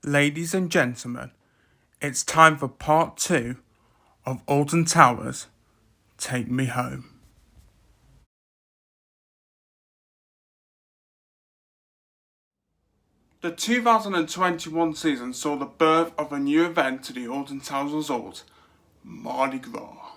Ladies and gentlemen, it's time for part 2 of Alton Towers, Take Me Home. The 2021 season saw the birth of a new event to the Alton Towers Resort, Mardi Gras.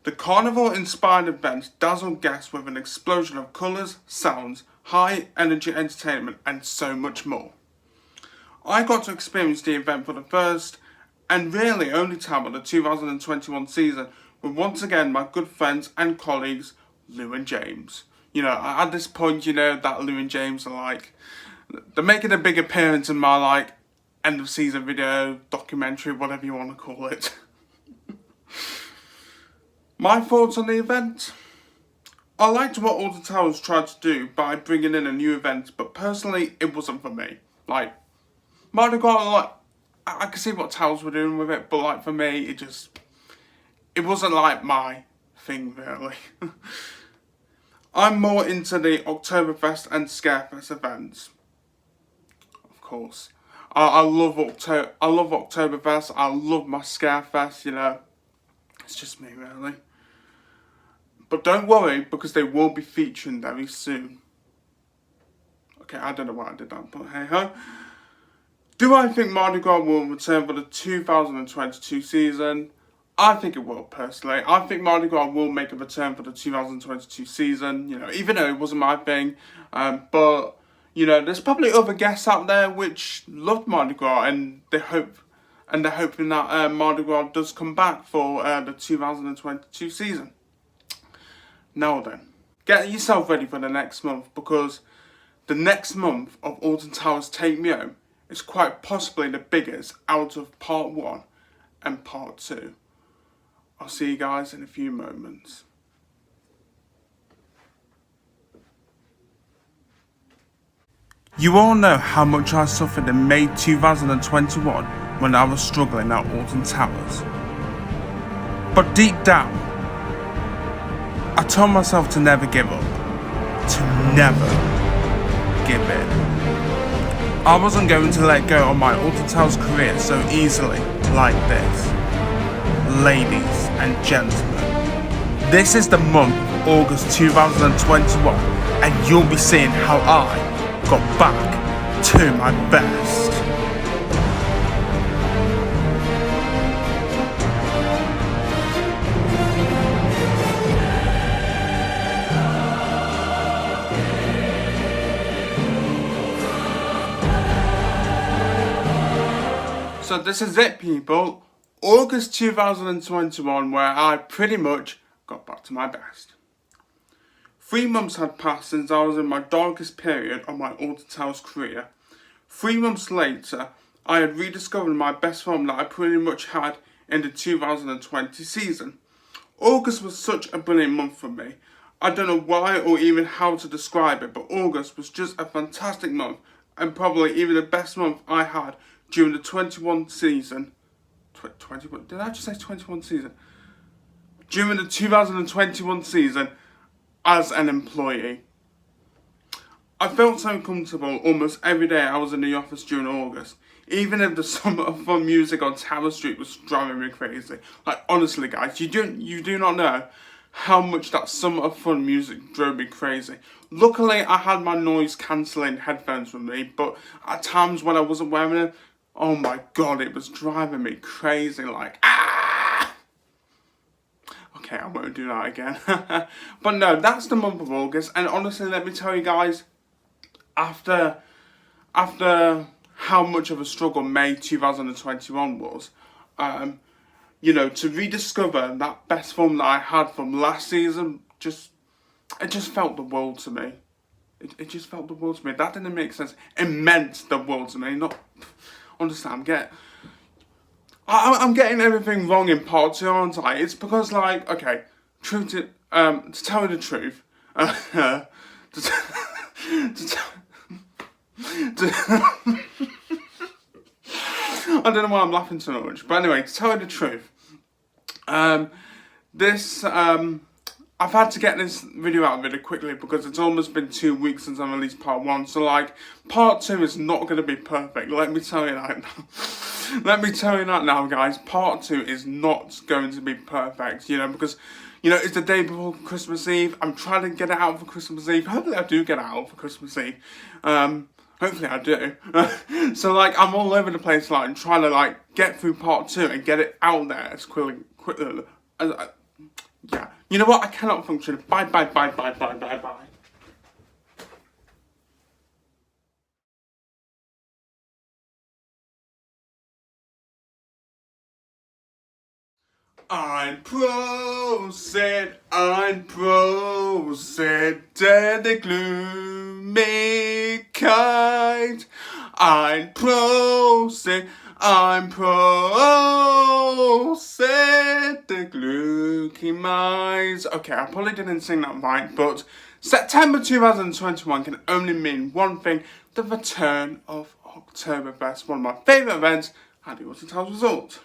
The carnival-inspired event dazzled guests with an explosion of colours, sounds, high-energy entertainment and so much more. I got to experience the event for the first and really only time of the 2021 season with once again my good friends and colleagues Lou and James. At this point, that Lou and James are they're making a big appearance in my end of season video, documentary, whatever you want to call it. My thoughts on the event? I liked what Alton Towers tried to do by bringing in a new event, but personally it wasn't for me. Mardi Gras, I could see what Towers were doing with it, but for me, it wasn't my thing, really. I'm more into the Oktoberfest and Scarefest events, of course. I love Oktoberfest, I love my Scarefest, it's just me, really. But don't worry, because they will be featuring very soon. Okay, I don't know why I did that, but hey ho. Do I think Mardi Gras will return for the 2022 season? I think it will, personally. I think Mardi Gras will make a return for the 2022 season, even though it wasn't my thing. But, there's probably other guests out there which love Mardi Gras and they're hoping that Mardi Gras does come back for the 2022 season. Now then, get yourself ready for the next month, because the next month of Alton Towers Take Me Home is quite possibly the biggest out of part 1 and part 2. I'll see you guys in a few moments. You all know how much I suffered in May 2021 when I was struggling at Alton Towers. But deep down, I told myself to never give up, to never give in. I wasn't going to let go of my Alton Towers career so easily like this. Ladies and gentlemen, this is the month of August 2021 and you'll be seeing how I got back to my best. So this is it, people. August 2021, where I pretty much got back to my best. 3 months had passed since I was in my darkest period of my Alton Towers career. 3 months later, I had rediscovered my best form that I pretty much had in the 2020 season. August was such a brilliant month for me. I don't know why or even how to describe it, but August was just a fantastic month and probably even the best month I had during the 21 season. 21? Did I just say 21 season? During the 2021 season as an employee. I felt so comfortable almost every day I was in the office during August. Even if the Summer of Fun music on Tower Street was driving me crazy. Honestly guys, you do not know how much that Summer of Fun music drove me crazy. Luckily I had my noise cancelling headphones with me, but at times when I wasn't wearing them, oh my god, it was driving me crazy, Okay, I won't do that again. But no, that's the month of August, and honestly, let me tell you guys, after how much of a struggle May 2021 was, to rediscover that best form that I had from last season, it just felt the world to me. It just felt the world to me. That didn't make sense. It meant the world to me, not... Understand, I'm getting everything wrong in part 2, aren't I? It's because, okay, to tell you the truth, I don't know why I'm laughing so much, but anyway, to tell you the truth, I've had to get this video out really quickly because it's almost been 2 weeks since I released part 1. So like, part 2 is not going to be perfect. Let me tell you that now. Let me tell you that now, guys. Part 2 is not going to be perfect, you know, because, you know, it's the day before Christmas Eve. I'm trying to get it out for Christmas Eve. Hopefully I do get it out for Christmas Eve. Hopefully I do. So like, I'm all over the place, like, trying to like get through part 2 and get it out there as quickly as yeah. You know what? I cannot function. Bye. Ein Prosit, der Glühmigkeit. Ein Prosit, der Glühmigkeit. Okay, I probably didn't sing that right, but September 2021 can only mean one thing: the return of Oktoberfest, one of my favourite events at the Alton Towers Resort.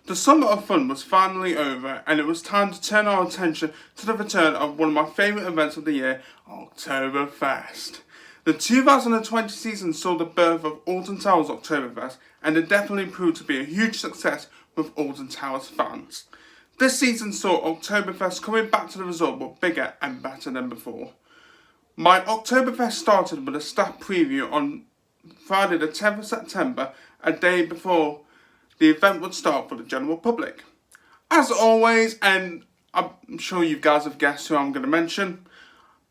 The summer of fun was finally over, and it was time to turn our attention to the return of one of my favourite events of the year, Oktoberfest. The 2020 season saw the birth of Alton Towers Oktoberfest, and it definitely proved to be a huge success with Alton Towers fans. This season saw Oktoberfest coming back to the resort, but bigger and better than before. My Oktoberfest started with a staff preview on Friday the 10th of September, a day before the event would start for the general public. As always, and I'm sure you guys have guessed who I'm going to mention,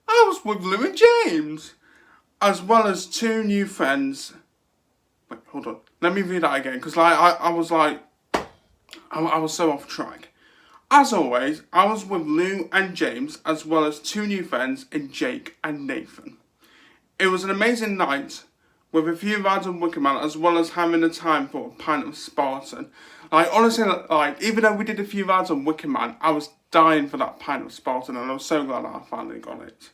I was with Lou and James, as well as 2 new friends. Wait, hold on. Let me read that again, because I was so off track. As always, I was with Lou and James, as well as 2 new friends in Jake and Nathan. It was an amazing night, with a few rides on Wicker Man, as well as having the time for a pint of Spartan. Like, honestly, like, even though we did a few rides on Wicker Man, I was dying for that pint of Spartan, and I was so glad that I finally got it.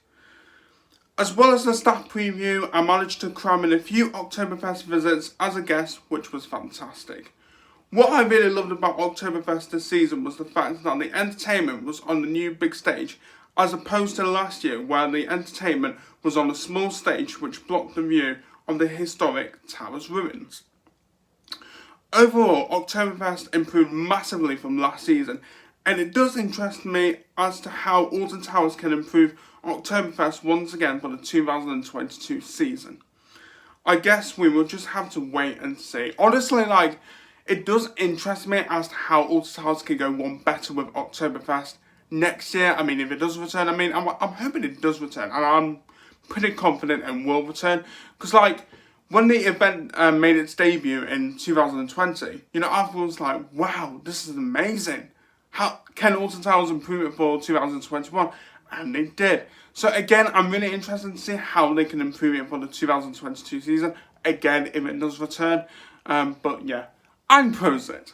As well as the staff preview, I managed to cram in a few Oktoberfest visits as a guest, which was fantastic. What I really loved about Oktoberfest this season was the fact that the entertainment was on the new big stage, as opposed to last year where the entertainment was on a small stage which blocked the view of the historic Towers ruins. Overall, Oktoberfest improved massively from last season, and it does interest me as to how Alton Towers can improve Oktoberfest once again for the 2022 season. I guess we will just have to wait and see. Honestly, like, it does interest me as to how Alton Towers can go one better with Oktoberfest next year. I mean, if it does return, I'm hoping it does return, and I'm pretty confident it will return, because like, when the event made its debut in 2020, you know, I was like, wow, this is amazing. How can Alton Towers improve it for 2021? And they did. So again, I'm really interested to see how they can improve it for the 2022 season, again, if it does return. But yeah, Ein Prosit.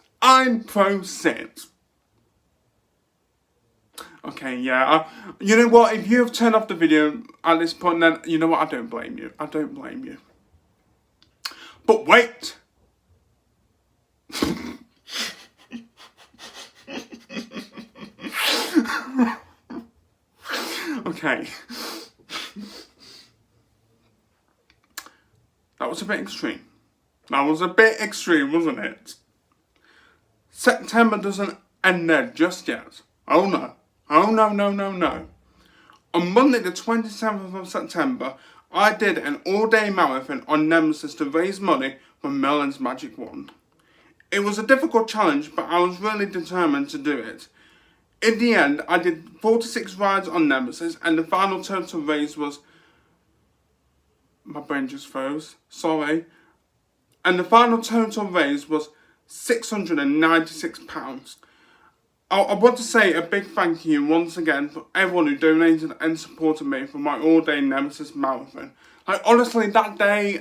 Okay, yeah, you know what, if you have turned off the video at this point, then, you know what, I don't blame you. But wait! Okay. That was a bit extreme. Wasn't it? September doesn't end there just yet. Oh no. On Monday the 27th of September, I did an all-day marathon on Nemesis to raise money for Merlin's Magic Wand. It was a difficult challenge, but I was really determined to do it. In the end, I did 46 rides on Nemesis, and the final total raise was... My brain just froze, sorry. And the final total raise was £696. I want to say a big thank you once again for everyone who donated and supported me for my all-day Nemesis marathon. Like, honestly, that day,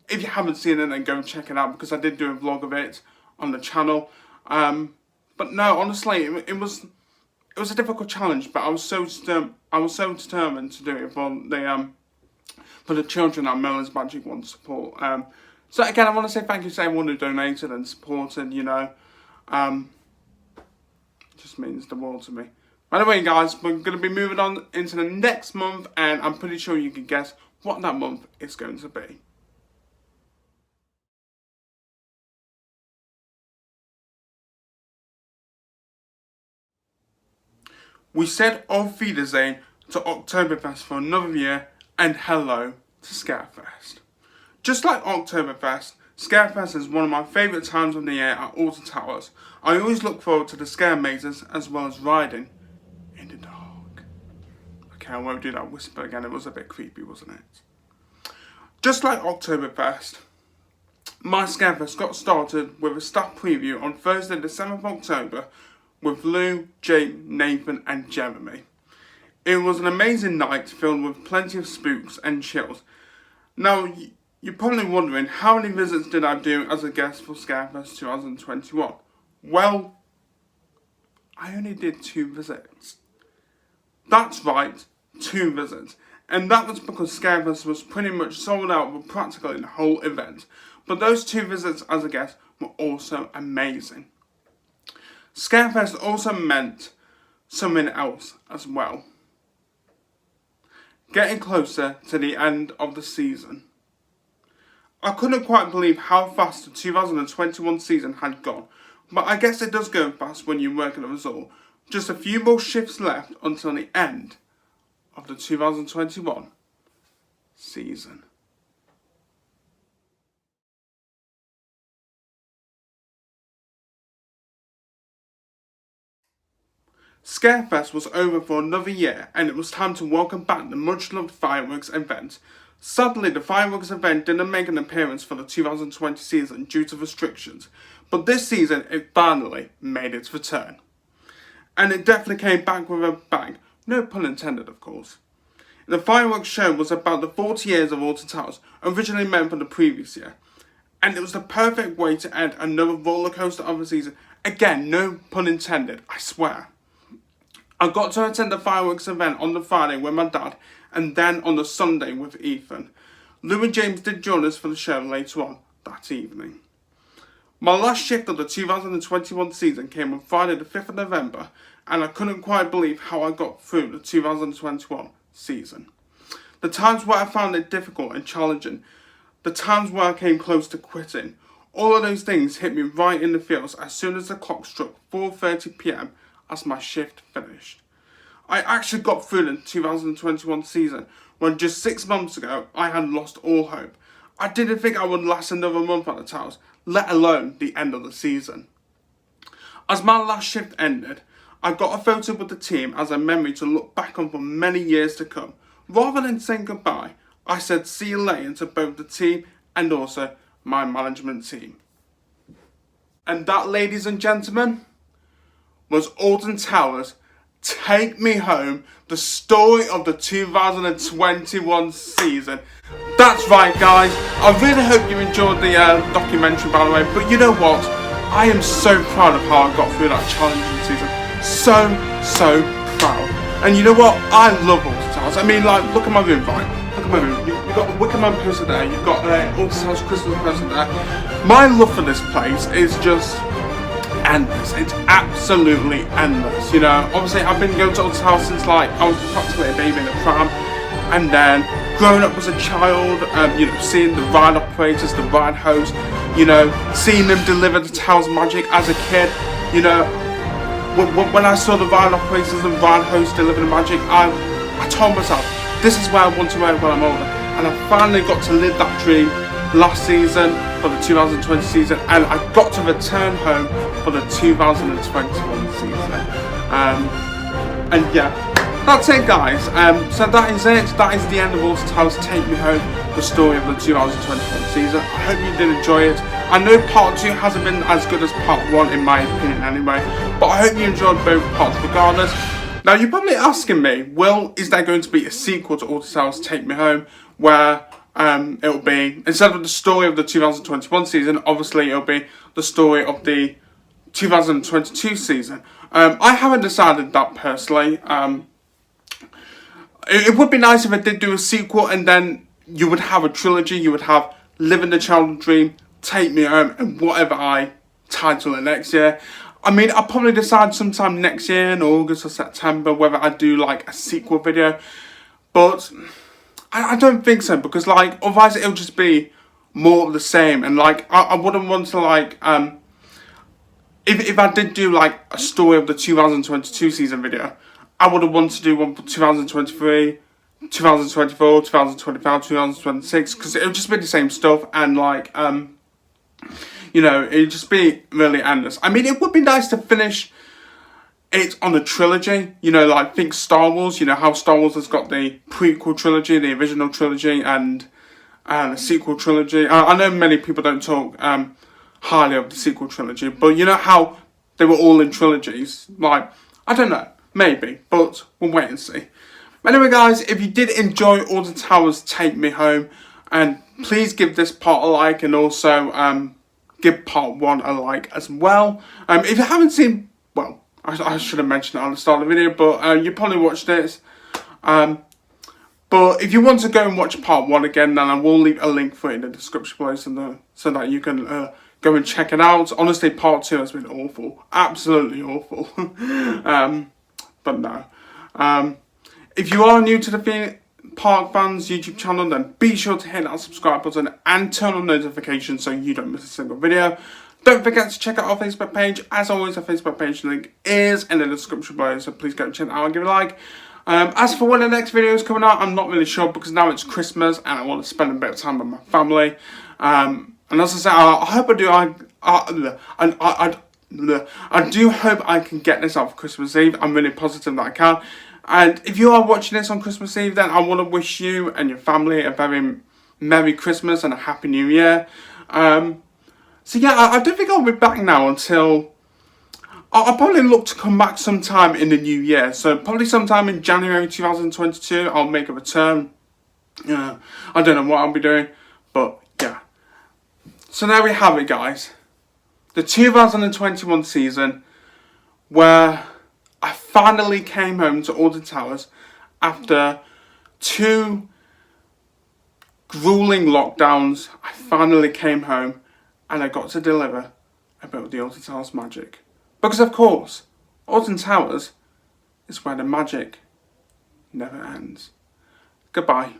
if you haven't seen it, then go check it out, because I did do a vlog of it on the channel. But no, honestly, it was a difficult challenge, but I was so determined to do it for the children at Merlin's Magic Wand support. So again, I want to say thank you to everyone who donated and supported. You know, just means the world to me. By the way, guys, we're going to be moving on into the next month, and I'm pretty sure you can guess what that month is going to be. We said Auf Wiedersehen to Oktoberfest for another year, and hello to Scarefest. Just like Oktoberfest, Scarefest is one of my favourite times of the year at Alton Towers. I always look forward to the scare mazes as well as riding in the dark. Okay, I won't do that whisper again, it was a bit creepy, wasn't it? Just like Oktoberfest, my Scarefest got started with a staff preview on Thursday the 7th of October with Lou, Jake, Nathan and Jeremy. It was an amazing night filled with plenty of spooks and chills. Now, you're probably wondering, how many visits did I do as a guest for Scarefest 2021? Well, I only did 2 visits. That's right, 2 visits. And that was because Scarefest was pretty much sold out for practically the whole event. But those 2 visits as a guest were also amazing. Scarefest also meant something else as well. Getting closer to the end of the season. I couldn't quite believe how fast the 2021 season had gone, but I guess it does go fast when you work at a resort. Just a few more shifts left until the end of the 2021 season. Scarefest was over for another year, and it was time to welcome back the much-loved fireworks event. Sadly, the fireworks event didn't make an appearance for the 2020 season due to restrictions, but this season it finally made its return. And it definitely came back with a bang, no pun intended of course. The fireworks show was about the 40 years of Alton Towers, originally meant for the previous year, and it was the perfect way to end another rollercoaster of a season. Again, no pun intended, I swear. I got to attend the fireworks event on the Friday with my dad, and then on the Sunday with Ethan. Lou and James did join us for the show later on that evening. My last shift of the 2021 season came on Friday the 5th of November, and I couldn't quite believe how I got through the 2021 season. The times where I found it difficult and challenging, the times where I came close to quitting, all of those things hit me right in the feels as soon as the clock struck 4:30 p.m. as my shift finished. I actually got through the 2021 season when just 6 months ago I had lost all hope. I didn't think I would last another month at the Towers, let alone the end of the season. As my last shift ended, I got a photo with the team as a memory to look back on for many years to come. Rather than saying goodbye, I said see you later to both the team and also my management team. And that, ladies and gentlemen, was Alton Towers Take Me Home, the story of the 2021 season. That's right, guys. I really hope you enjoyed the documentary, by the way. But you know what? I am so proud of how I got through that challenging season. So proud. And you know what? I love Alton Towers. I mean, like, look at my room, right? Look at my room. You've got the Wicker Man poster there. You've got Alton Towers Christmas poster there. My love for this place is just endless. It's absolutely endless. You know, obviously I've been going to Alton Towers since like I was practically a baby in a pram, and then growing up as a child, you know, seeing the ride operators, the ride hosts, you know, seeing them deliver the Towers magic as a kid. You know, when I saw the ride operators and ride hosts deliver the magic, I told myself, this is where I want to work when I'm older, and I finally got to live that dream last season for the 2020 season, and I got to return home for the 2021 season. And yeah, that's it, guys. So that is it. That is the end of Alton Towers Take Me Home, the story of the 2021 season. I hope you did enjoy it. I know part 2 hasn't been as good as part 1 in my opinion anyway, but I hope you enjoyed both parts regardless. Now you're probably asking me, is there going to be a sequel to Alton Towers Take Me Home where it'll be, instead of the story of the 2021 season, obviously it'll be the story of the 2022 season. I haven't decided that personally. It would be nice if I did do a sequel, and then you would have a trilogy. You would have Living the Childhood Dream, Take Me Home, and whatever I title it next year. I mean, I'll probably decide sometime next year in August or September whether I do like a sequel video. But I don't think so, because like otherwise it'll just be more of the same, and like I wouldn't want to like if I did do like a story of the 2022 season video, I would have wanted to do one for 2023, 2024, 2025, 2026, because it would just be the same stuff, and like you know, it'd just be really endless. I mean, it would be nice to finish it on a trilogy, you know, like think Star Wars, you know how Star Wars has got the prequel trilogy, the original trilogy, and the sequel trilogy. I know many people don't talk highly of the sequel trilogy, but you know how they were all in trilogies? Like, I don't know, maybe, but we'll wait and see. Anyway guys, if you did enjoy Alton Towers Take Me Home, and please give this part a like, and also give part 1 a like as well. If you haven't seen, well, I should have mentioned it on the start of the video, but you probably watched this. But if you want to go and watch part 1 again, then I will leave a link for it in the description below, so that you can go and check it out. Honestly, part 2 has been awful. Absolutely awful. But no. If you are new to the theme Park Fans YouTube channel, then be sure to hit that subscribe button and turn on notifications so you don't miss a single video. Don't forget to check out our Facebook page. As always, our Facebook page link is in the description below, so please go check it out and give it a like. As for when the next video is coming out, I'm not really sure, because now it's Christmas and I want to spend a bit of time with my family. And as I said, I hope I do hope I can get this out for Christmas Eve. I'm really positive that I can. And if you are watching this on Christmas Eve, then I want to wish you and your family a very Merry Christmas and a Happy New Year. So yeah, I don't think I'll be back now until... I'll probably look to come back sometime in the new year. So probably sometime in January 2022, I'll make a return. I don't know what I'll be doing, but yeah. So there we have it, guys. The 2021 season, where I finally came home to Alton Towers after 2 grueling lockdowns. I finally came home and I got to deliver a bit of the Alton Towers magic. Because of course, Alton Towers is where the magic never ends. Goodbye.